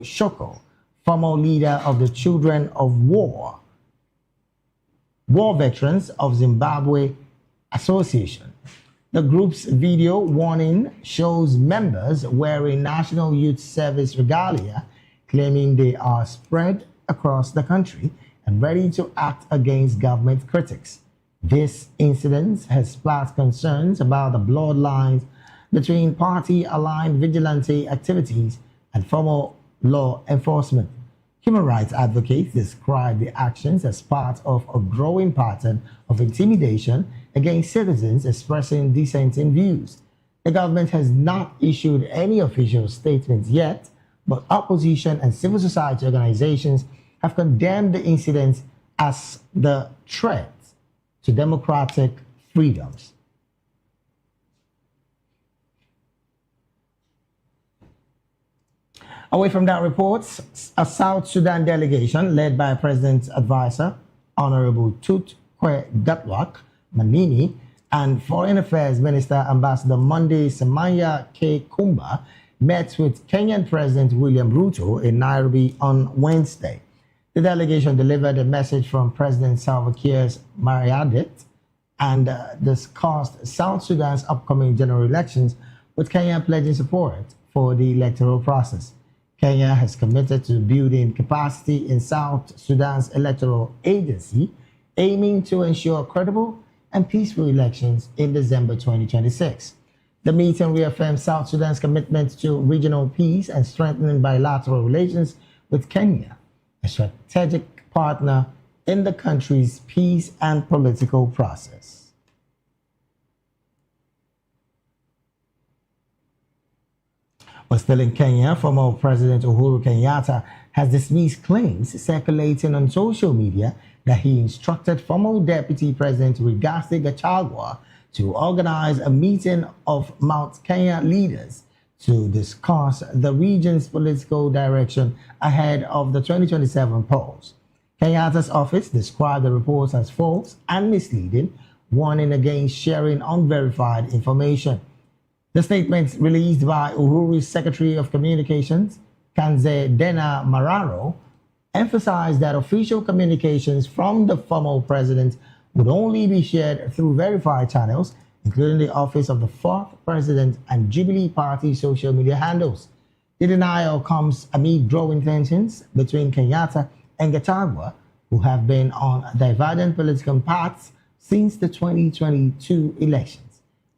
Shoko, former leader of the Children of War Veterans of Zimbabwe Association. The group's video warning shows members wearing National Youth Service regalia, claiming they are spread across the country and ready to act against government critics. This incident has sparked concerns about the blurred lines between party-aligned vigilante activities and formal law enforcement. Human rights advocates describe the actions as part of a growing pattern of intimidation against citizens expressing dissenting views. The government has not issued any official statements yet, but opposition and civil society organizations have condemned the incidents as the threat to democratic freedoms. Away from that report, a South Sudan delegation led by President's advisor, Honorable Tut Kwe Gatwak Manini, and Foreign Affairs Minister Ambassador Monday Semenya K. Kumba met with Kenyan President William Ruto in Nairobi on Wednesday. The delegation delivered a message from President Salva Kiir's Mariadet and discussed South Sudan's upcoming general elections, with Kenya pledging support for the electoral process. Kenya has committed to building capacity in South Sudan's electoral agency, aiming to ensure credible and peaceful elections in December 2026. The meeting reaffirmed South Sudan's commitment to regional peace and strengthening bilateral relations with Kenya, a strategic partner in the country's peace and political process. But still in Kenya, former President Uhuru Kenyatta has dismissed claims circulating on social media that he instructed former Deputy President Rigathi Gachagua to organize a meeting of Mount Kenya leaders to discuss the region's political direction ahead of the 2027 polls. Kenyatta's office described the reports as false and misleading, warning against sharing unverified information. The statement released by Uhuru's Secretary of Communications, Kanze Dena Mararo, emphasized that official communications from the former president would only be shared through verified channels, including the office of the fourth president and Jubilee Party social media handles. The denial comes amid growing tensions between Kenyatta and Gachagua, who have been on divergent political paths since the 2022 elections.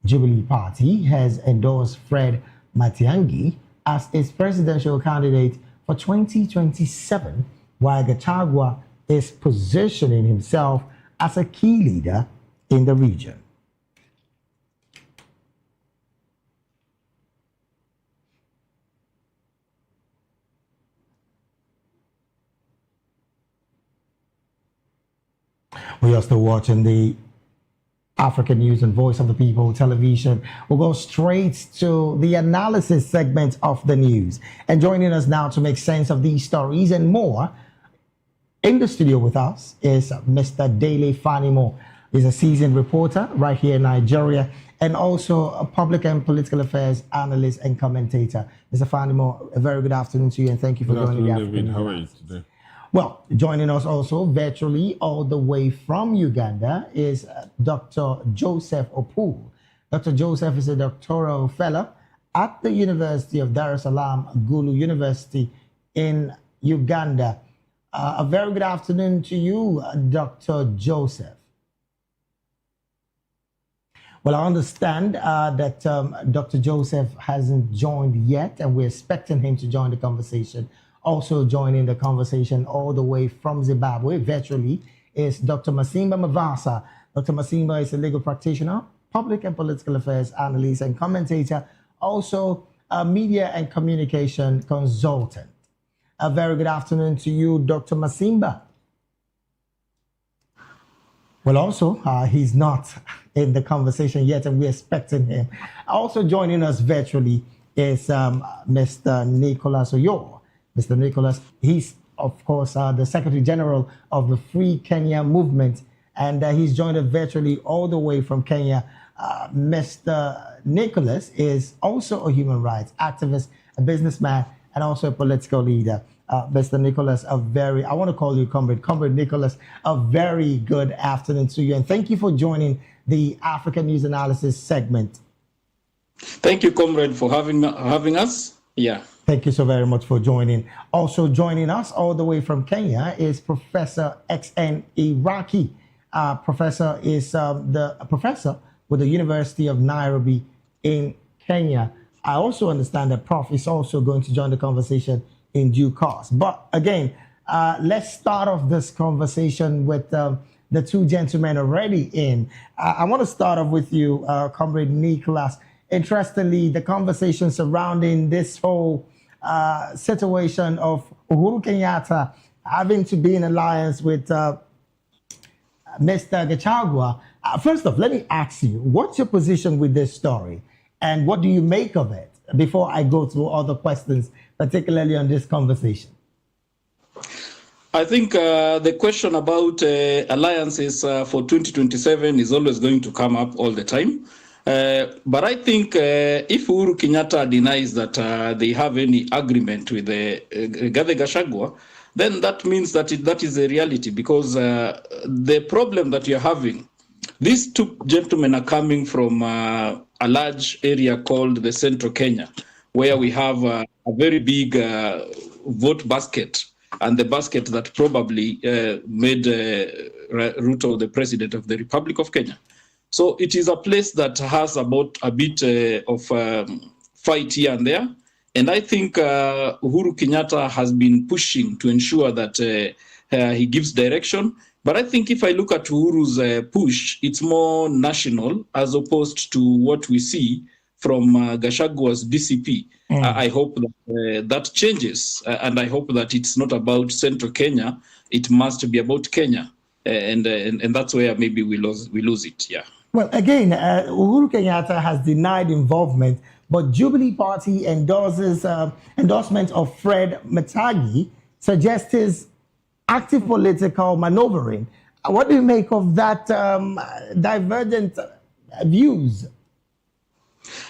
Jubilee Party has endorsed Fred Matiang'i as its presidential candidate for 2027, while Gachagua is positioning himself as a key leader in the region. We are still watching the African News and Voice of the People television. We'll go straight to the analysis segment of the news. And joining us now to make sense of these stories and more, in the studio with us is Mr. Dele Fanimo. He's a seasoned reporter right here in Nigeria and also a public and political affairs analyst and commentator. Mr. Fanimo, a very good afternoon to you and thank you for joining the African News. How are you today? Well, joining us also virtually all the way from Uganda is Dr. Joseph Opul. Dr. Joseph is a doctoral fellow at the University of Dar es Salaam, Gulu University in Uganda. A very good afternoon to you, Dr. Joseph. Well, I understand that Dr. Joseph hasn't joined yet, and we're expecting him to join the conversation. Also joining the conversation all the way from Zimbabwe, virtually, is Dr. Masimba Mavasa. Dr. Masimba is a legal practitioner, public and political affairs analyst and commentator, also a media and communication consultant. A very good afternoon to you, Dr. Masimba. Well, also, he's not in the conversation yet, and we're expecting him. Also joining us virtually is Mr. Nicholas Oyo. Mr. Nicholas, he's, of course, the Secretary General of the Free Kenya Movement, and he's joined us virtually all the way from Kenya. Mr. Nicholas is also a human rights activist, a businessman, and also a political leader. Mr. Nicholas, I want to call you Comrade Nicholas, a very good afternoon to you. And thank you for joining the African News Analysis segment. Thank you, Comrade, for having us. Yeah. Thank you so very much for joining. Also joining us all the way from Kenya is Professor XN Iraki. Professor is the professor with the University of Nairobi in Kenya. I also understand that Prof is also going to join the conversation in due course. But again, let's start off this conversation with the two gentlemen already in. I want to start off with you, Comrade Nicholas. Interestingly, the conversation surrounding this whole situation of Uhuru Kenyatta having to be in alliance with Mr. Gachagua. First off, let me ask you, what's your position with this story? And what do you make of it before I go through other questions, particularly on this conversation? I think the question about alliances for 2027 is always going to come up all the time. But I think if Uhuru Kenyatta denies that they have any agreement with Rigathi Gachagua, then that means that that is a reality, because the problem that you're having, these two gentlemen are coming from a large area called the Central Kenya, where we have a very big vote basket, and the basket that probably made Ruto the president of the Republic of Kenya. So it is a place that has about a bit of fight here and there. And I think Uhuru Kenyatta has been pushing to ensure that he gives direction. But I think if I look at Uhuru's push, it's more national as opposed to what we see from Gashagua's DCP. I hope that that changes. And I hope that it's not about Central Kenya. It must be about Kenya. And that's where maybe we lose it, yeah. Well, again, Uhuru Kenyatta has denied involvement, but Jubilee Party endorsement of Fred Matagi suggests his active political maneuvering. What do you make of that divergent views?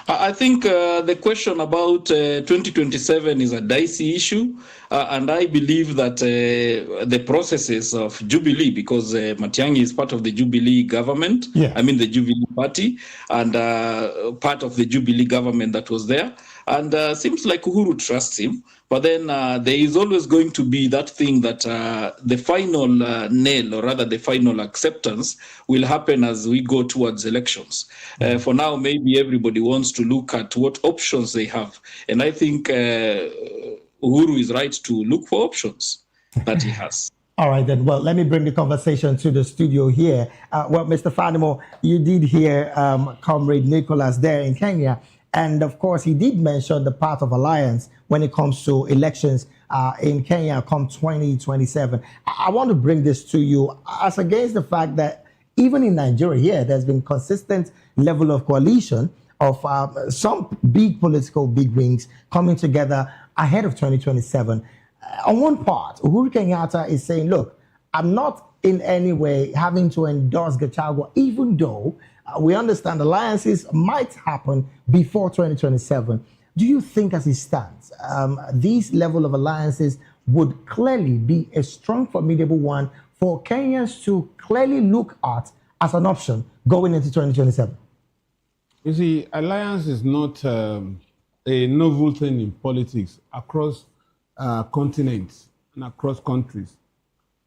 I think the question about 2027 is a dicey issue, and I believe that the processes of Jubilee, because Matiang'i is part of the Jubilee government, yeah. I mean the Jubilee party, and part of the Jubilee government that was there, and seems like Uhuru trusts him. But then there is always going to be that thing that the final nail, or rather the final acceptance, will happen as we go towards elections. For now, maybe everybody wants to look at what options they have. And I think Uhuru is right to look for options that he has. All right, then. Well, let me bring the conversation to the studio here. Well, Mr. Fadimo, you did hear Comrade Nicholas there in Kenya. And of course, he did mention the path of alliance when it comes to elections in Kenya come 2027. I want to bring this to you as against the fact that even in Nigeria here, there's been consistent level of coalition of some big political big wings coming together ahead of 2027. On one part, Uhuru Kenyatta is saying, look, I'm not in any way having to endorse Gachagua, even though we understand alliances might happen before 2027. Do you think, as it stands, these level of alliances would clearly be a strong, formidable one for Kenyans to clearly look at as an option going into 2027? You see, alliance is not a novel thing in politics across continents and across countries.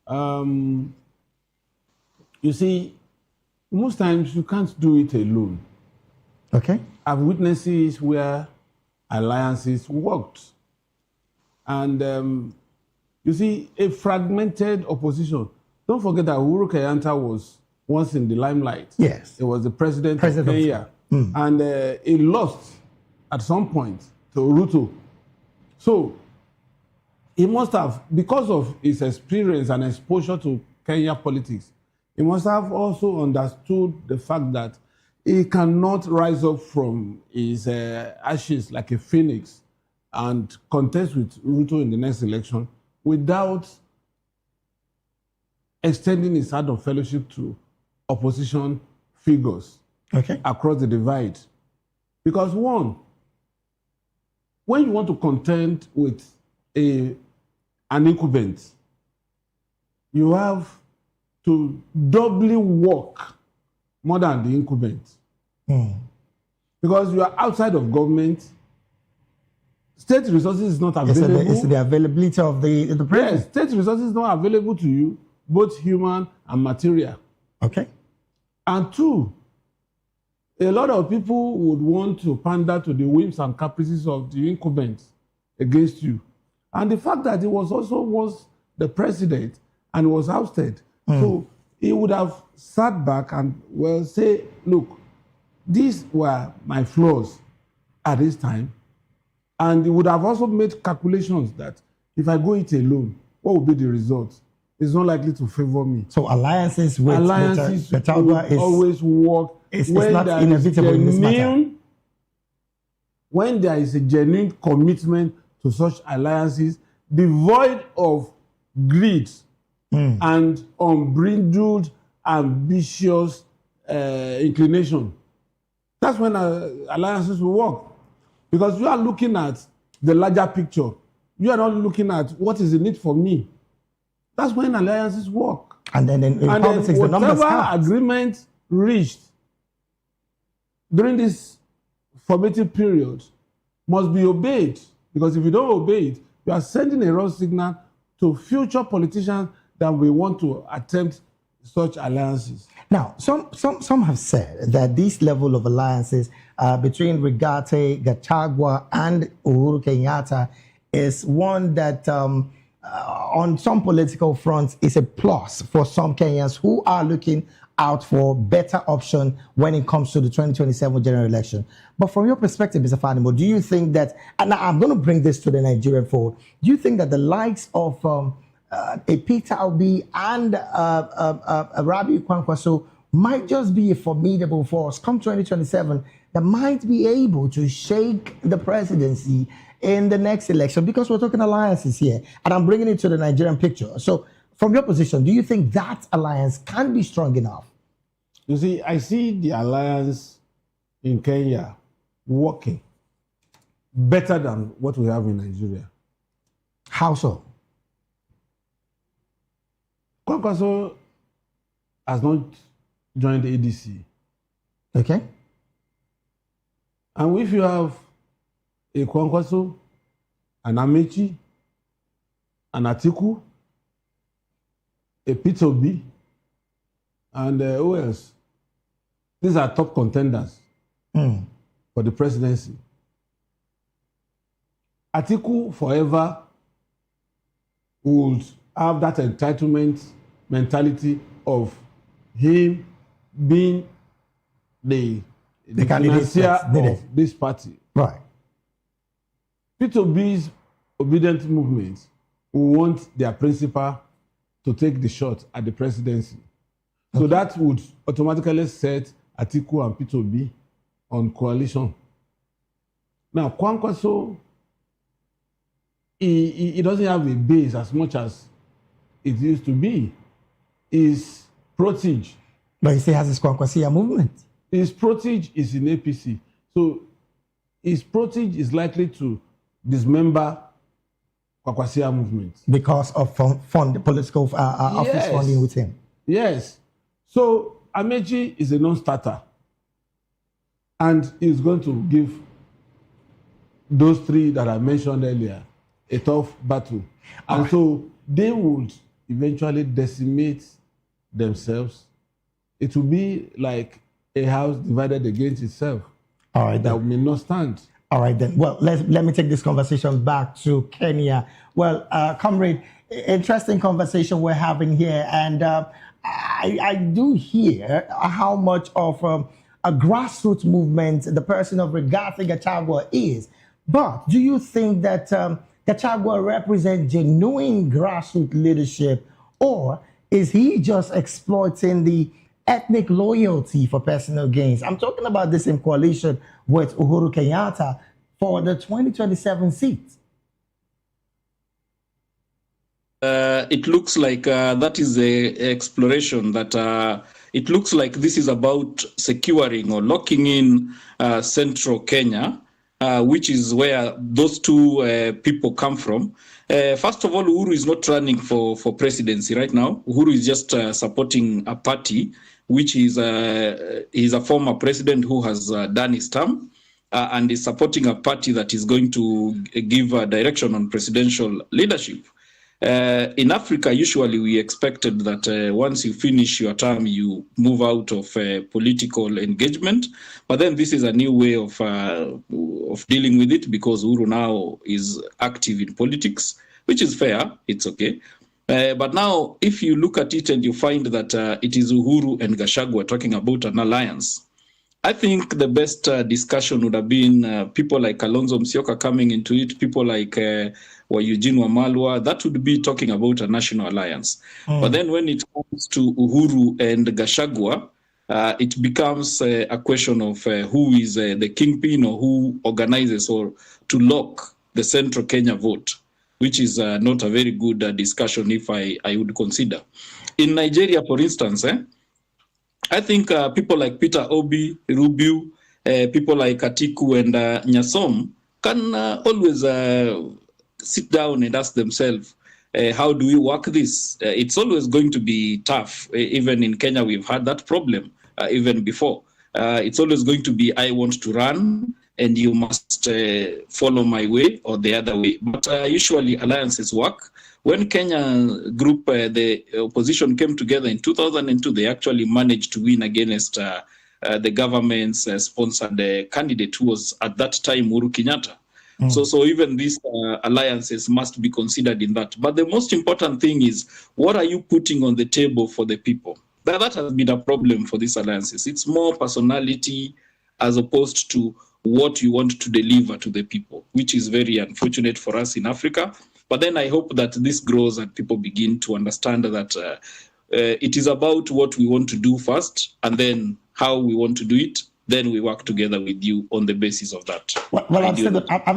You see, most times you can't do it alone. Okay. I've witnessed it where alliances worked. And you see, a fragmented opposition. Don't forget that Uhuru Kenyatta was once in the limelight. Yes. He was the president of Kenya. And he lost at some point to Ruto. So he must have, because of his experience and exposure to Kenya politics, he must have also understood the fact that he cannot rise up from his ashes like a phoenix and contest with Ruto in the next election without extending his hand of fellowship to opposition figures across the divide. Because one, when you want to contend with an incumbent, you have to doubly work more than the incumbent. Because you are outside of government, state resources is not available. It's the availability of the president. Yes, state resources is not available to you, both human and material. Okay. And two, a lot of people would want to pander to the whims and caprices of the incumbent against you. And the fact that he was also once the president and was ousted. So he would have sat back and say, look, these were my flaws at this time. And he would have also made calculations that if I go it alone, what will be the result? It's not likely to favor me. So alliances with Gachagua is always work. It's not inevitable in this matter. When there is a genuine commitment to such alliances, devoid of greed and unbridled, ambitious inclination, that's when alliances will work. Because you are looking at the larger picture. You are not looking at what is in it for me. That's when alliances work. And then in politics, the numbers count. Whatever agreement reached during this formative period must be obeyed. Because if you don't obey it, you are sending a wrong signal to future politicians that will want to attempt such alliances. Now, some have said that this level of alliances between Rigathi Gachagua and Uhuru Kenyatta is one that on some political fronts is a plus for some Kenyans who are looking out for better option when it comes to the 2027 general election. But from your perspective, Mr. Fadimo, do you think that, and I'm going to bring this to the Nigerian fold, do you think that the likes of a Peter Obi and Rabiu Kwankwaso might just be a formidable force come 2027 that might be able to shake the presidency in the next election? Because we're talking alliances here, and I'm bringing it to the Nigerian picture. So from your position, do you think that alliance can be strong enough? You see, I see the alliance in Kenya working better than what we have in Nigeria. How so? Kwankwaso has not joined the ADC. Okay. And if you have a Kwankwaso, an Amechi, an Atiku, a Peter Obi, and who else? These are top contenders for the presidency. Atiku forever would have that entitlement mentality of him being the financier of this party. Right. Peter Obi's obedient movement will want their principal to take the shot at the presidency. Okay. So that would automatically set Atiku and Peter Obi on coalition. Now, Kwankwaso, he doesn't have a base as much as it used to be. His protege. But he still has his Kwankwasia movement. His protege is in APC. So his protege is likely to dismember Kwankwasia movement. Because of political office funding with him. Yes. So Amechi is a non-starter. And he's going to give those three that I mentioned earlier a tough battle. And so they would eventually decimate themselves. It will be like a house divided against itself. All right, that may not stand. All right, then. Well, let me take this conversation back to Kenya. Well, comrade, interesting conversation we're having here. And I do hear how much of a grassroots movement the person of Rigathi Gachagua is. But do you think that Gachagua represents genuine grassroots leadership, or is he just exploiting the ethnic loyalty for personal gains? I'm talking about this in coalition with Uhuru Kenyatta for the 2027 seat. It looks like that is the exploration that it looks like this is about securing or locking in central Kenya which is where those two people come from. First of all, Uhuru is not running for presidency right now. Uhuru is just supporting a party, which is he's a former president who has done his term, and is supporting a party that is going to give a direction on presidential leadership. In Africa, usually we expected that once you finish your term, you move out of political engagement. But then this is a new way of dealing with it, because Uhuru now is active in politics, which is fair. It's okay. But now, if you look at it and you find that it is Uhuru and Gachagua talking about an alliance, I think the best discussion would have been people like Kalonzo Musyoka coming into it, people like Eugene Wamalwa. That would be talking about a national alliance. But then when it comes to Uhuru and Gachagua, it becomes a question of who is the kingpin, or who organizes or to lock the central Kenya vote, which is not a very good discussion if I would consider. In Nigeria, for instance, I think people like Peter Obi, Rubio, people like Atiku and Nyasom can always sit down and ask themselves, how do we work this? It's always going to be tough. Even in Kenya, we've had that problem even before. It's always going to be, I want to run, and you must follow my way or the other way. But usually alliances work. When Kenya group, the opposition came together in 2002, they actually managed to win against the government's sponsored candidate, who was at that time Uhuru Kenyatta. So even these alliances must be considered in that. But the most important thing is, what are you putting on the table for the people? That has been a problem for these alliances. It's more personality as opposed to what you want to deliver to the people, which is very unfortunate for us in Africa. But then I hope that this grows and people begin to understand that it is about what we want to do first, and then how we want to do it. Then we work together with you on the basis of that. Well, I'm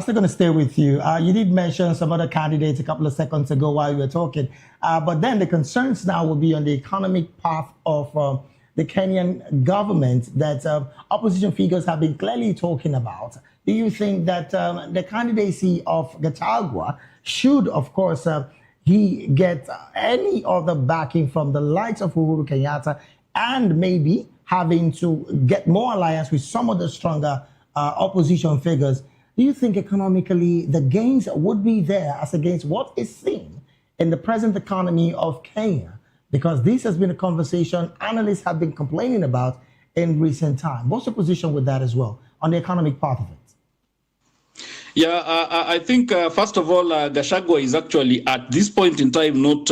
still going to stay with you. You did mention some other candidates a couple of seconds ago while you were talking. But then the concerns now will be on the economic path of the Kenyan government that opposition figures have been clearly talking about. Do you think that the candidacy of Gachagua should, of course, he get any other backing from the likes of Uhuru Kenyatta, and maybe having to get more alliance with some of the stronger opposition figures? Do you think economically the gains would be there as against what is seen in the present economy of Kenya? Because this has been a conversation analysts have been complaining about in recent time. What's your position with that as well, on the economic part of it? Yeah, I think, first of all, Gachagua is actually, at this point in time, not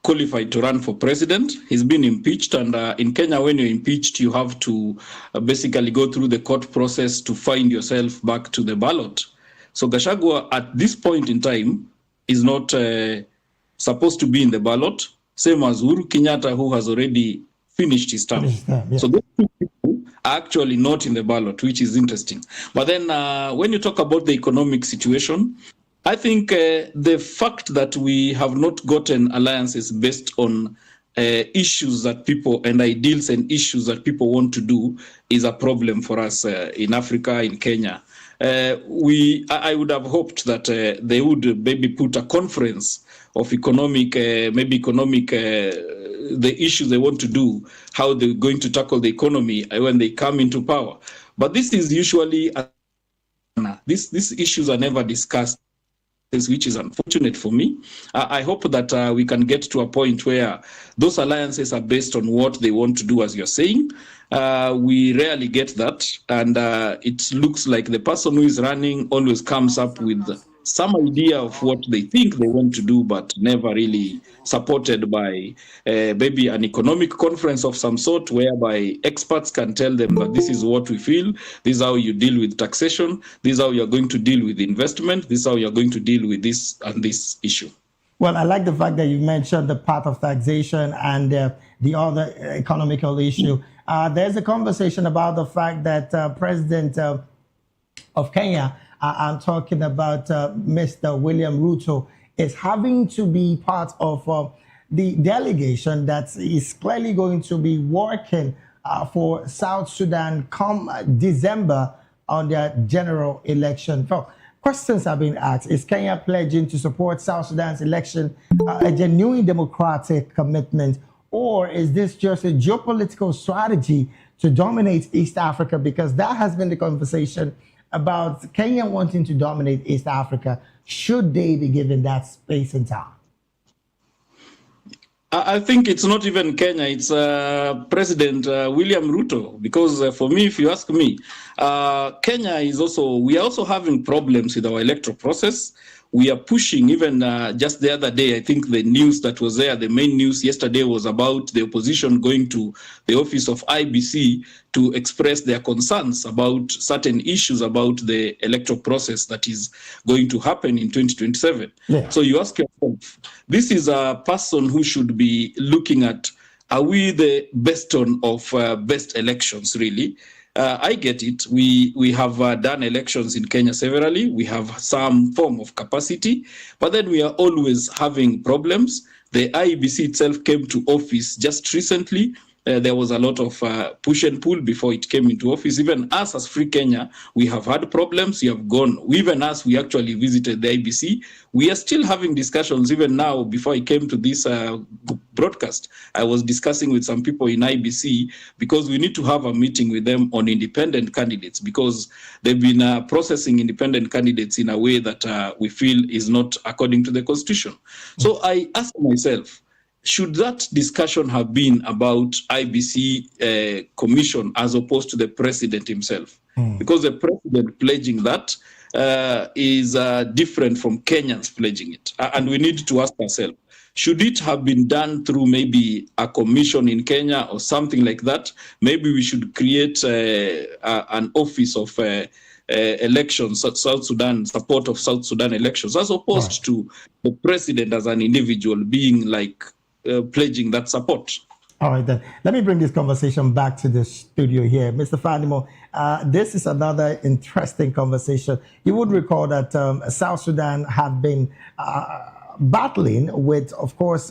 qualified to run for president. He's been impeached, and in Kenya, when you're impeached, you have to basically go through the court process to find yourself back to the ballot. So Gachagua, at this point in time, is not supposed to be in the ballot, same as Uhuru Kenyatta, who has already finished his term. Yeah. So those two people are actually not in the ballot, which is interesting. But then when you talk about the economic situation, I think the fact that we have not gotten alliances based on issues that people and ideals and issues that people want to do is a problem for us in Africa, in Kenya. I would have hoped that they would maybe put a conference of the issues they want to do, how they're going to tackle the economy when they come into power. But this is usually, these issues are never discussed, which is unfortunate for me. I hope that we can get to a point where those alliances are based on what they want to do, as you're saying. We rarely get that, and it looks like the person who is running always comes up with some idea of what they think they want to do, but never really supported by maybe an economic conference of some sort, whereby experts can tell them that this is what we feel, this is how you deal with taxation, this is how you're going to deal with investment, this is how you're going to deal with this and this issue. Well, I like the fact that you mentioned the part of taxation and the other economical issue. There's a conversation about the fact that President of Kenya, I'm talking about Mr. William Ruto, is having to be part of the delegation that is clearly going to be working for South Sudan come December on their general election. Well, questions have been asked. Is Kenya pledging to support South Sudan's election a genuine democratic commitment, or is this just a geopolitical strategy to dominate East Africa? Because that has been the conversation about Kenya wanting to dominate East Africa. Should they be given that space and time? I think it's not even Kenya, it's President William Ruto, because for me, if you ask me, Kenya is also, we are also having problems with our electoral process. We are pushing, even just the other day, I think the news that was there, the main news yesterday was about the opposition going to the office of IBC to express their concerns about certain issues about the electoral process that is going to happen in 2027. Yeah. So you ask yourself, this is a person who should be looking at, are we the best of best elections, really? I get it. We have done elections in Kenya severally. We have some form of capacity, but then we are always having problems. The IEBC itself came to office just recently. There was a lot of push and pull before it came into office. Even us as Free Kenya, we have had problems. We have gone, even us, we actually visited the IBC. We are still having discussions even now. Before I came to this broadcast, I was discussing with some people in IBC because we need to have a meeting with them on independent candidates, because they've been processing independent candidates in a way that we feel is not according to the Constitution. So I asked myself, should that discussion have been about IBC commission as opposed to the president himself? Because the president pledging that is different from Kenyans pledging it. And we need to ask ourselves, should it have been done through maybe a commission in Kenya or something like that? Maybe we should create an office of elections, South Sudan, support of South Sudan elections, as opposed to the president as an individual being like, pledging that support. All right, then. Let me bring this conversation back to the studio here. Mr. Fandimo, this is another interesting conversation. You would recall that South Sudan have been battling with, of course,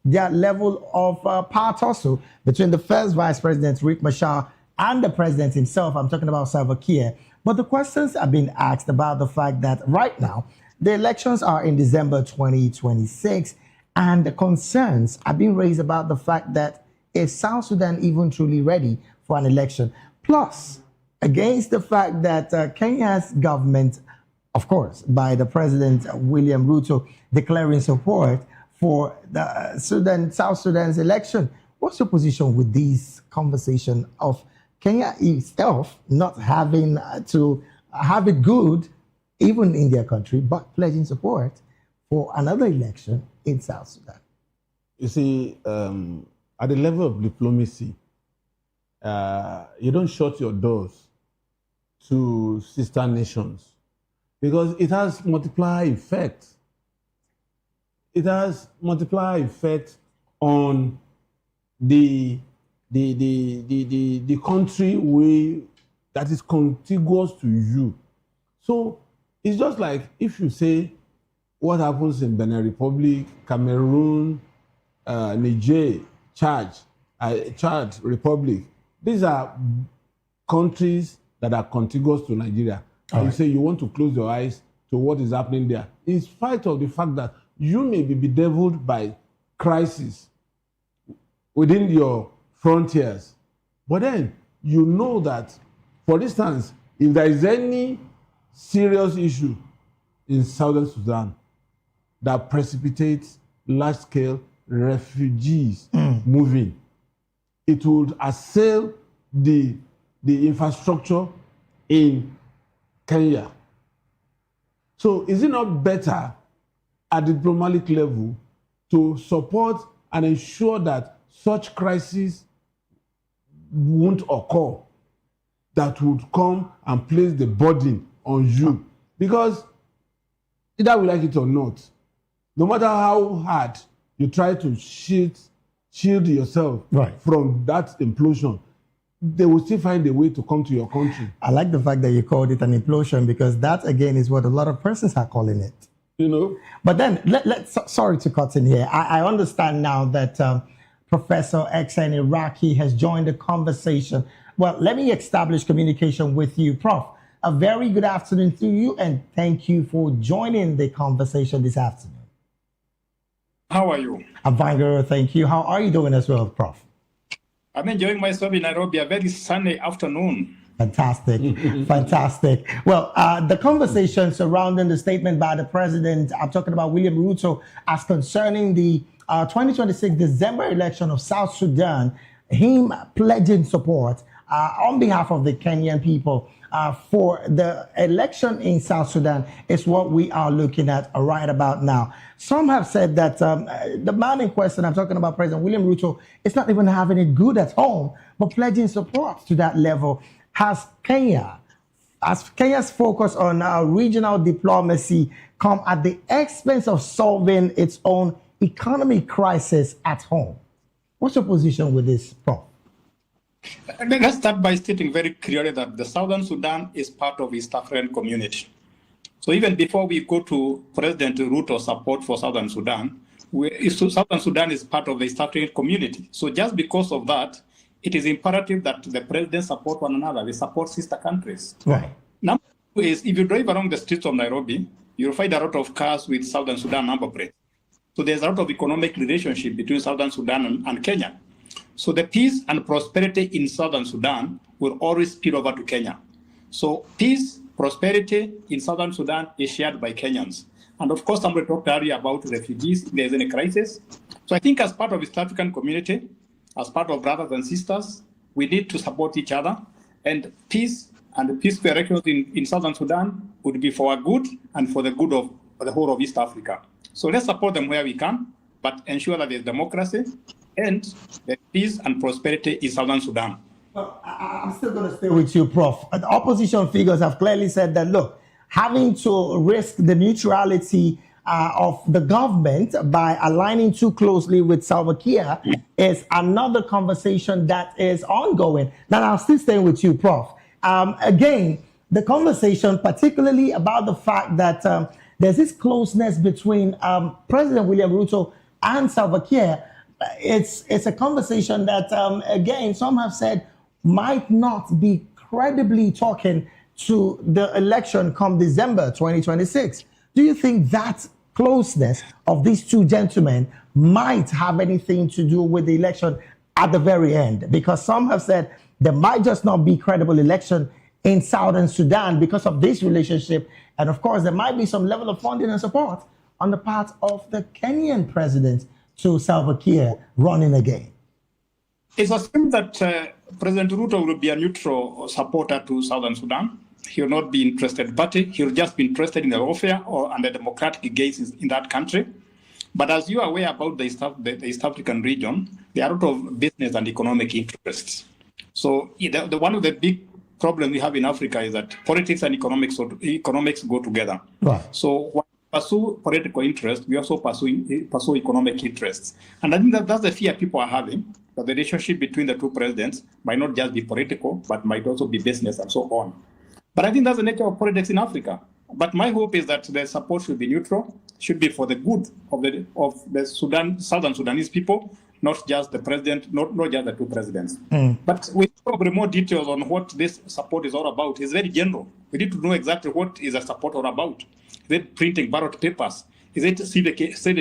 their level of power tussle between the first Vice President, Riek Machar, and the president himself. I'm talking about Salva Kiir. But the questions have been asked about the fact that right now, the elections are in December 2026, and the concerns are being raised about the fact that is South Sudan even truly ready for an election? Plus, against the fact that Kenya's government, of course, by the President William Ruto, declaring support for the South Sudan's election. What's your position with these conversation of Kenya itself not having to have it good, even in their country, but pledging support for another election in South Sudan? You see, at the level of diplomacy, you don't shut your doors to sister nations because it has multiplier effect. It has multiplier effect on the country that is contiguous to you. So it's just like if you say what happens in Benin Republic, Cameroon, Niger, Chad Republic. These are countries that are contiguous to Nigeria. And you say you want to close your eyes to what is happening there, in spite of the fact that you may be bedeviled by crisis within your frontiers. But then you know that, for instance, if there is any serious issue in Southern Sudan that precipitates large-scale refugees moving, it would assail the infrastructure in Kenya. So is it not better at the diplomatic level to support and ensure that such crises won't occur that would come and place the burden on you? Because either we like it or not, no matter how hard you try to shield yourself from that implosion, they will still find a way to come to your country. I like the fact that you called it an implosion, because that, again, is what a lot of persons are calling it. You know? But then, sorry to cut in here. I understand now that Professor XN Iraqi has joined the conversation. Well, let me establish communication with you, Prof. a very good afternoon to you, and thank you for joining the conversation this afternoon. How are you? I'm fine, girl. Thank you. How are you doing as well, Prof? I'm enjoying myself in Nairobi, a very sunny afternoon. Fantastic. Fantastic. Well, the conversation surrounding the statement by the president, I'm talking about William Ruto, as concerning the 2026 December election of South Sudan, him pledging support on behalf of the Kenyan people for the election in South Sudan is what we are looking at right about now. Some have said that the man in question, I'm talking about President William Ruto, is not even having it good at home, but pledging support to that level. Has Kenya's focus on regional diplomacy come at the expense of solving its own economic crisis at home? What's your position with this, Prof? Let's start by stating very clearly that the Southern Sudan is part of the East African community. So even before we go to President Ruto's support for Southern Sudan, Southern Sudan is part of the East African community. So just because of that, it is imperative that the presidents support one another. They support sister countries. Right. Number two is, if you drive around the streets of Nairobi, you'll find a lot of cars with Southern Sudan number plates. So there's a lot of economic relationship between Southern Sudan and Kenya. So the peace and prosperity in Southern Sudan will always spill over to Kenya. So peace, prosperity in Southern Sudan is shared by Kenyans. And of course, somebody talked earlier about refugees if there's any crisis. So I think as part of the East African community, as part of brothers and sisters, we need to support each other. And peace and peaceful elections in Southern Sudan would be for our good and for the good of the whole of East Africa. So let's support them where we can, but ensure that there's democracy and the peace and prosperity in Southern Sudan. Well, I'm still going to stay with you, Prof. The opposition figures have clearly said that, look, having to risk the neutrality of the government by aligning too closely with Salva Kiir is another conversation that is ongoing. Now, I'll still stay with you, Prof. Again, the conversation, particularly about the fact that there's this closeness between President William Ruto and Salva Kiir. It's a conversation that, again, some have said might not be credibly talking to the election come December 2026. Do you think that closeness of these two gentlemen might have anything to do with the election at the very end? Because some have said there might just not be credible election in Southern Sudan because of this relationship. And of course, there might be some level of funding and support on the part of the Kenyan president to Salva Kiir running again. It's assumed that President Ruto will be a neutral supporter to Southern Sudan. He will not be interested in party. He will just be interested in the welfare and the democratic gains in that country. But as you are aware about the East African region, there are a lot of business and economic interests. So one of the big problems we have in Africa is that politics and economics go together. Right. So when we pursue political interests, we also pursue economic interests. And I think that's the fear people are having, that the relationship between the two presidents might not just be political, but might also be business and so on. But I think that's the nature of politics in Africa. But my hope is that the support should be neutral, should be for the good of the Southern Sudanese people, not just the president, not just the two presidents. But with probably more details on what this support is all about, it's very general. We need to know exactly what is the support all about. Is it printing ballot papers? Is it civic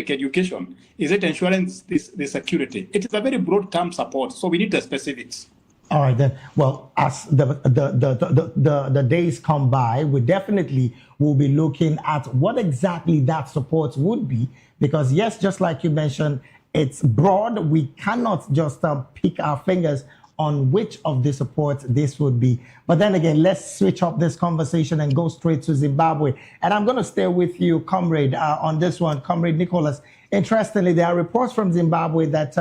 education? Is it ensuring the security? It is a very broad term support, so we need the specifics. All right, then. Well, as the days come by, we definitely will be looking at what exactly that support would be. Because, yes, just like you mentioned, it's broad. We cannot just pick our fingers on which of the support this would be. But then again, let's switch up this conversation and go straight to Zimbabwe. And I'm going to stay with you, comrade, on this one, Comrade Nicholas. Interestingly, there are reports from Zimbabwe that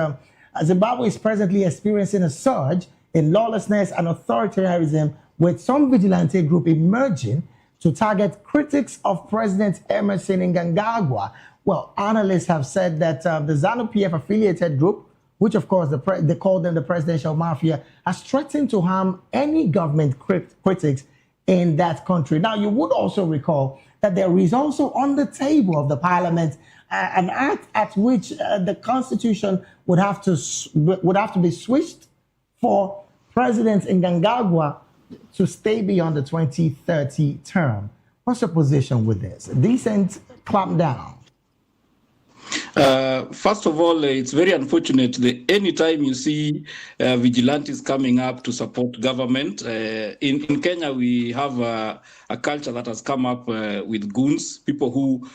Zimbabwe is presently experiencing a surge in lawlessness and authoritarianism, with some vigilante group emerging to target critics of President Emerson Mnangagwa. Well, analysts have said that the ZANU-PF affiliated group, which of course they call them the presidential mafia, has threatened to harm any government critics in that country. Now, you would also recall that there is also on the table of the parliament an act at which the constitution would have to be switched for President Mnangagwa to stay beyond the 2030 term. What's your position with this? Decent clampdown. First of all, it's very unfortunate that anytime you see vigilantes coming up to support government, in Kenya we have a culture that has come up with goons, people who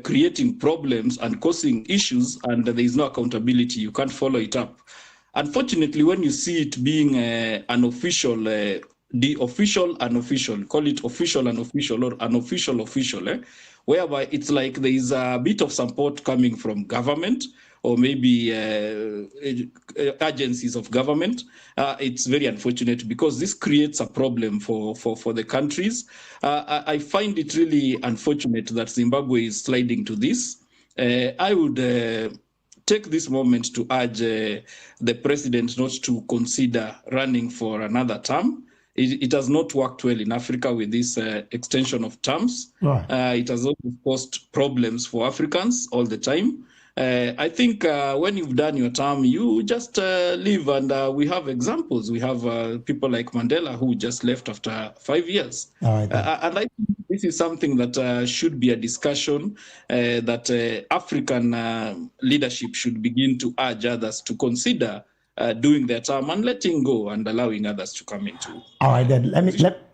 creating problems and causing issues, and there is no accountability. You can't follow it up. Unfortunately, when you see it being an official, the official unofficial, call it official unofficial or unofficial official, whereby it's like there is a bit of support coming from government or maybe agencies of government. It's very unfortunate because this creates a problem for the countries. I find it really unfortunate that Zimbabwe is sliding to this. I would take this moment to urge the president not to consider running for another term. It has not worked well in Africa with this extension of terms. Right. It has also caused problems for Africans all the time. I think when you've done your term, you just leave, and we have examples. We have people like Mandela who just left after 5 years. All right, and I think this is something that should be a discussion that African leadership should begin to urge others to consider doing their term and letting go and allowing others to come into. All right, then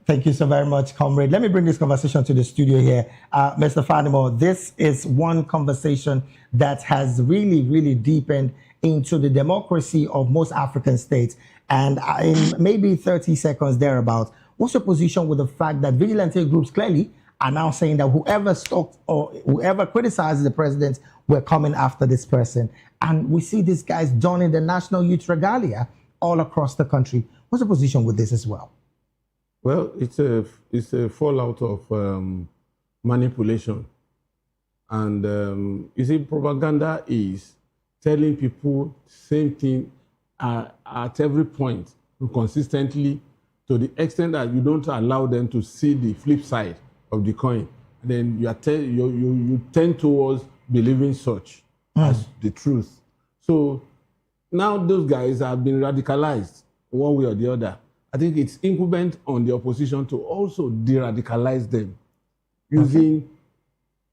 thank you so very much, comrade. Let me bring this conversation to the studio here. Mr. Fadimo, this is one conversation that has really, really deepened into the democracy of most African states. And in maybe 30 seconds thereabout, what's your position with the fact that vigilante groups clearly are now saying that whoever stalked or whoever criticizes the president, we're coming after this person? And we see these guys donning the National Youth Regalia all across the country. What's the position with this as well? Well, it's a fallout of manipulation. And you see, propaganda is telling people the same thing at every point, consistently, to the extent that you don't allow them to see the flip side of the coin. And then you tend towards believing such as the truth. So now those guys have been radicalized one way or the other. I think it's incumbent on the opposition to also de-radicalize them using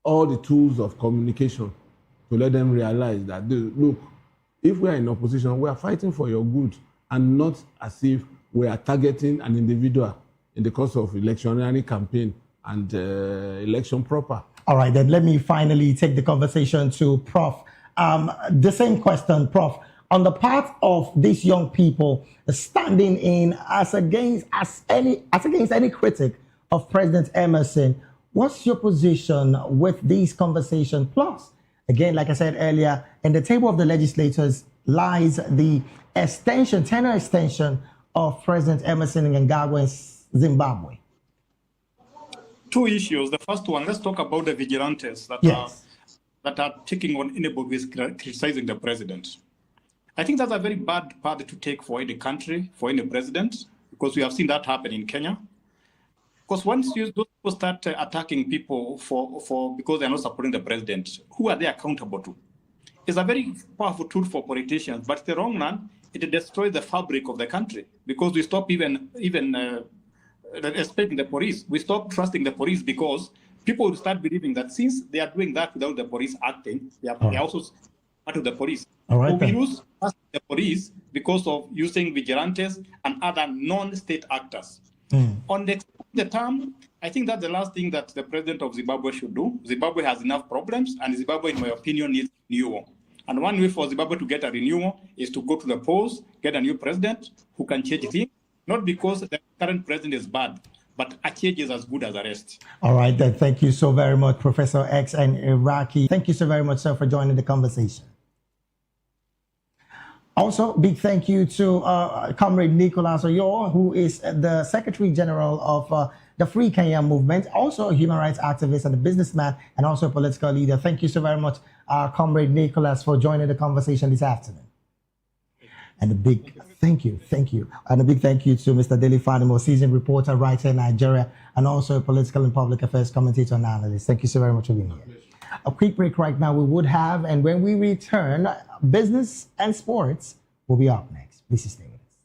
all the tools of communication to let them realize that, look, if we are in opposition, we are fighting for your good and not as if we are targeting an individual in the course of electionary campaign and election proper. All right, then let me finally take the conversation to Prof. The same question, Prof. On the part of these young people standing in as against any critic of President Emerson, what's your position with these conversations? Plus, again, like I said earlier, in the table of the legislators lies the tenure extension of President Emerson Mnangagwa in Zimbabwe. Two issues. The first one, let's talk about the vigilantes that are taking on anybody who is criticizing the president. I think that's a very bad path to take for any country, for any president, because we have seen that happen in Kenya. Because once those people start attacking people because they're not supporting the president, who are they accountable to? It's a very powerful tool for politicians, but the wrong one, it destroys the fabric of the country, because we stop even respecting the police. We stop trusting the police because people will start believing that since they are doing that without the police acting, they are also part of the police. All right, so we lose the police because of using vigilantes and other non-state actors. On the term, I think that's the last thing that the president of Zimbabwe should do. Zimbabwe has enough problems, and Zimbabwe, in my opinion, needs renewal. And one way for Zimbabwe to get a renewal is to go to the polls, get a new president who can change things, not because the current president is bad, but a change is as good as the rest. All right, then. Thank you so very much, Professor X and Iraqi. Thank you so very much, sir, for joining the conversation. Also, big thank you to Comrade Nicholas Oyo, who is the Secretary General of the Free Kenya Movement, also a human rights activist and a businessman, and also a political leader. Thank you so very much, Comrade Nicholas, for joining the conversation this afternoon. And a big thank you. And a big thank you to Mr. Dele Fadimo, seasoned reporter, writer in Nigeria, and also a political and public affairs commentator and analyst. Thank you so very much for being here. A quick break right now we would have, and when we return, business and sports will be up next. Please stay with us.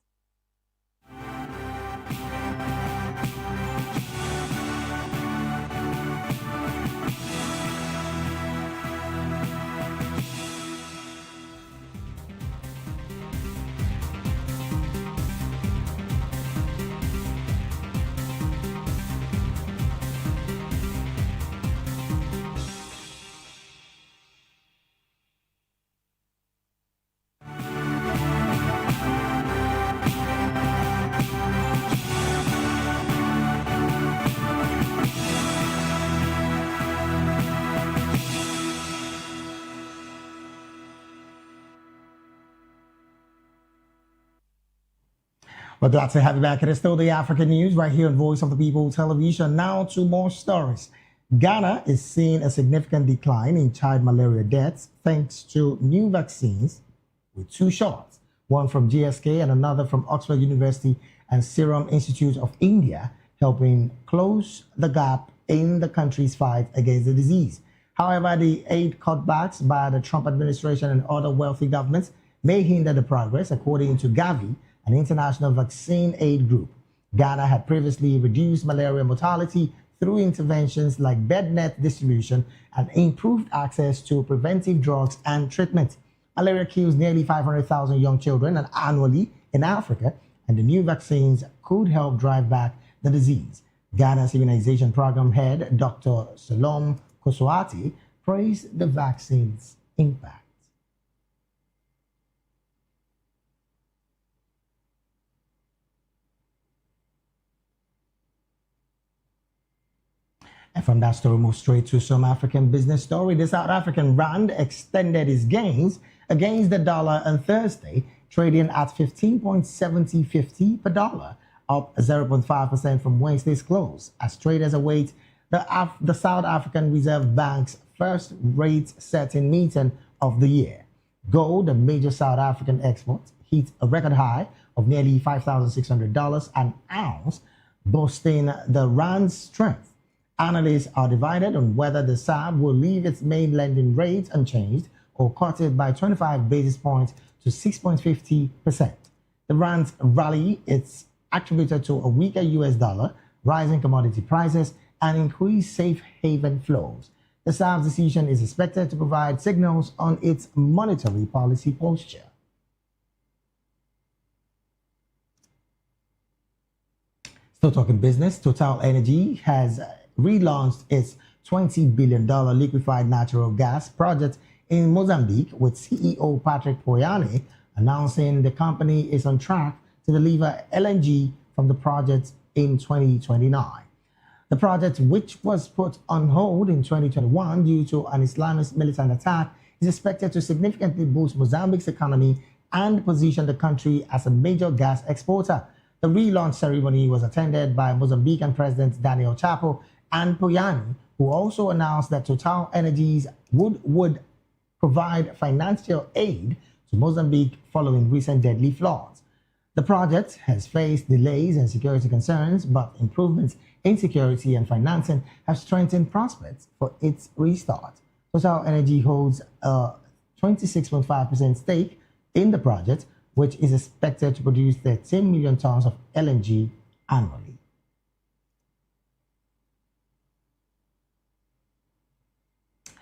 We're glad to have you back. It is still the African news right here on Voice of the People television. Now to more stories. Ghana is seeing a significant decline in child malaria deaths thanks to new vaccines with 2 shots, one from GSK and another from Oxford University and Serum Institute of India, helping close the gap in the country's fight against the disease. However, the aid cutbacks by the Trump administration and other wealthy governments may hinder the progress, according to Gavi, an international vaccine aid group. Ghana had previously reduced malaria mortality through interventions like bed net distribution and improved access to preventive drugs and treatment. Malaria kills nearly 500,000 young children annually in Africa, and the new vaccines could help drive back the disease. Ghana's immunization program head, Dr. Salom Koswati, praised the vaccine's impact. And from that story, move straight to some African business story. The South African rand extended its gains against the dollar on Thursday, trading at 15.7050 per dollar, up 0.5% from Wednesday's close, as traders await the South African Reserve Bank's first rate-setting meeting of the year. Gold, a major South African export, hit a record high of nearly $5,600 an ounce, boosting the rand's strength. Analysts are divided on whether the SAB will leave its main lending rate unchanged or cut it by 25 basis points to 6.50%. The rand's rally is attributed to a weaker US dollar, rising commodity prices, and increased safe haven flows. The SAB's decision is expected to provide signals on its monetary policy posture. Still talking business, Total Energy has relaunched its $20 billion liquefied natural gas project in Mozambique, with CEO Patrick Poyane announcing the company is on track to deliver LNG from the project in 2029. The project, which was put on hold in 2021 due to an Islamist militant attack, is expected to significantly boost Mozambique's economy and position the country as a major gas exporter. The relaunch ceremony was attended by Mozambican President Daniel Chapo and Poyane, who also announced that Total Energies would provide financial aid to Mozambique following recent deadly floods. The project has faced delays and security concerns, but improvements in security and financing have strengthened prospects for its restart. Total Energy holds a 26.5% stake in the project, which is expected to produce 13 million tons of LNG annually.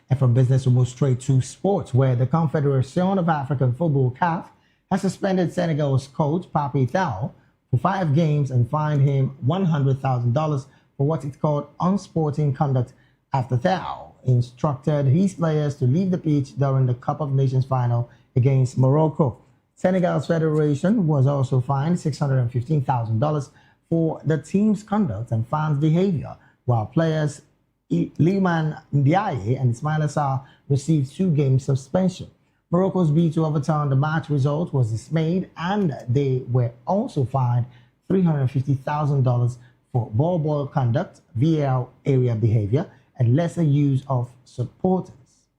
And from business, we move straight to sports, where the Confederation of African Football, CAF, has suspended Senegal's coach, Pape Thiaw, for 5 games and fined him $100,000 for what it called unsporting conduct after Thiaw instructed his players to leave the pitch during the Cup of Nations final against Morocco. Senegal's federation was also fined $615,000 for the team's conduct and fans' behavior, while players Liman Ndiaye and Ismaila Sarr received 2-game suspension. Morocco's bid to overturn the match result was dismayed, and they were also fined $350,000 for ball conduct, VAR area behavior, and lesser use of supporters.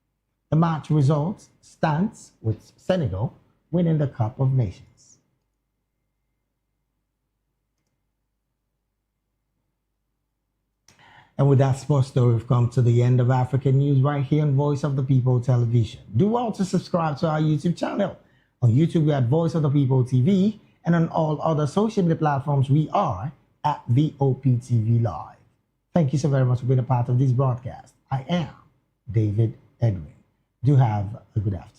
The match result stands with Senegal winning the Cup of Nations. And with that sports story, we've come to the end of African news right here on Voice of the People television. Do well to subscribe to our YouTube channel. On YouTube, we are at Voice of the People TV, and on all other social media platforms, we are at VOPTV Live. Thank you so very much for being a part of this broadcast. I am David Edwin. Do have a good afternoon.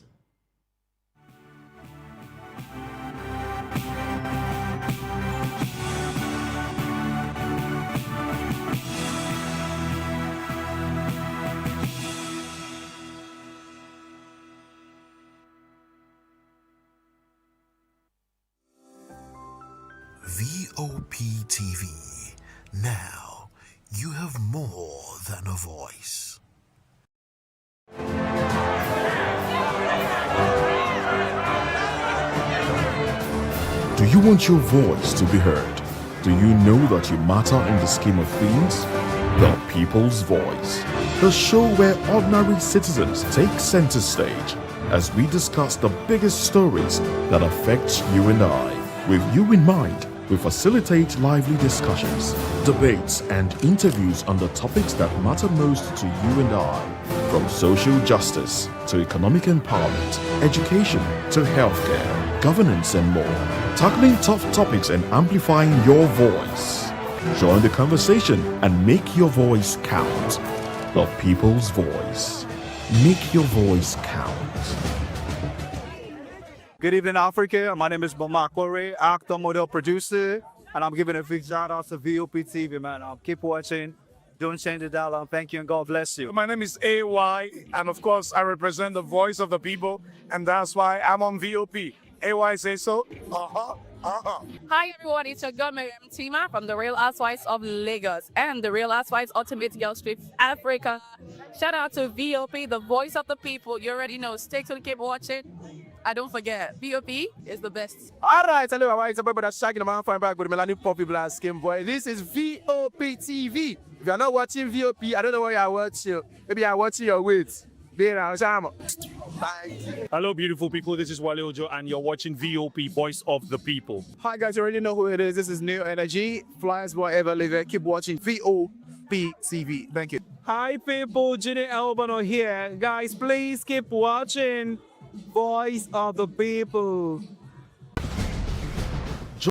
VOP TV. Now you have more than a voice. Do you want your voice to be heard? Do you know that you matter in the scheme of things? The People's Voice, the show where ordinary citizens take center stage as we discuss the biggest stories that affect you and I. With you in mind, we facilitate lively discussions, debates, and interviews on the topics that matter most to you and I. From social justice to economic empowerment, education to healthcare, governance, and more. Tackling tough topics and amplifying your voice. Join the conversation and make your voice count. The People's Voice. Make your voice count. Good evening, Africa. My name is Mama Kore, actor, model, producer, and I'm giving a big shout out to VOP TV, man. Keep watching. Don't change the dial. Thank you and God bless you. My name is AY, and of course, I represent the voice of the people, and that's why I'm on VOP. AY say so. Hi everyone, it's your girl Miriam Tima from The Real Housewives of Lagos and The Real Housewives Ultimate Girls Trip Africa. Shout out to VOP, the voice of the people. You already know. Stay tuned, keep watching. And don't forget, VOP is the best. All right, hello, everyone. It's a boy that's shagging the man fine back with Melanie Poppy Black Skin Boy. This is VOP TV. If you're not watching VOP, I don't know what you're watching. Maybe you're watching your weight. Hello, beautiful people. This is Wale Ojo, and you're watching VOP, Voice of the People. Hi, guys. You already know who it is. This is New Energy. Flyers, whatever, live it. Keep watching VOP TV. Thank you. Hi, people. Ginny Albano here. Guys, please keep watching Voice of the People.